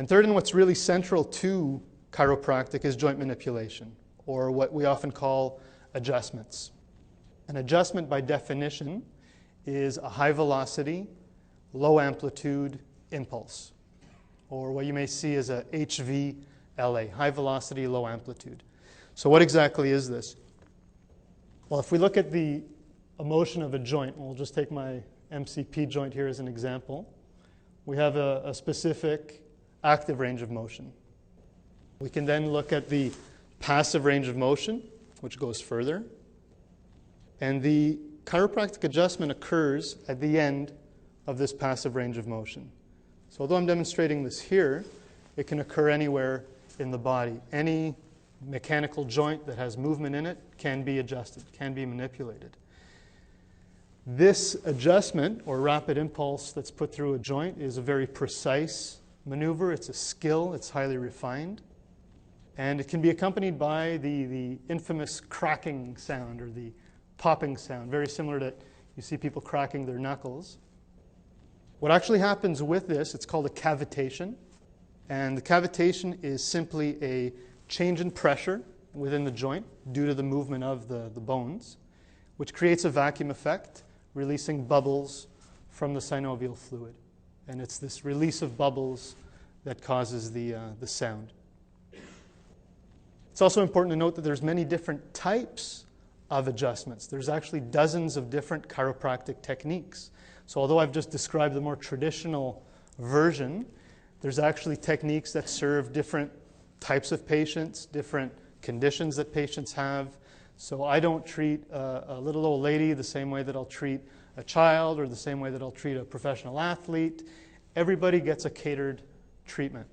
And third, and what's really central to chiropractic is joint manipulation, or what we often call adjustments. An adjustment, by definition, is a high velocity, low amplitude impulse, or what you may see as a HVLA, high velocity, low amplitude. So what exactly is this? Well, if we look at the motion of a joint, we'll just take my MCP joint here as an example. We have a specific active range of motion. We can then look at the passive range of motion, which goes further. And the chiropractic adjustment occurs at the end of this passive range of motion. So although I'm demonstrating this here, it can occur anywhere in the body. Any mechanical joint that has movement in it can be adjusted, can be manipulated. This adjustment, or rapid impulse that's put through a joint, is a very precise maneuver. It's a skill. It's highly refined. And it can be accompanied by the infamous cracking sound, or the popping sound, very similar to, you see people cracking their knuckles. What actually happens with this, it's called a cavitation. And the cavitation is simply a change in pressure within the joint due to the movement of the bones, which creates a vacuum effect, releasing bubbles from the synovial fluid. And it's this release of bubbles that causes the sound. It's also important to note that there's many different types of adjustments. There's actually dozens of different chiropractic techniques. So although I've just described the more traditional version, there's actually techniques that serve different types of patients, different conditions that patients have. So I don't treat a little old lady the same way that I'll treat a child, or the same way that I'll treat a professional athlete. Everybody gets a catered treatment.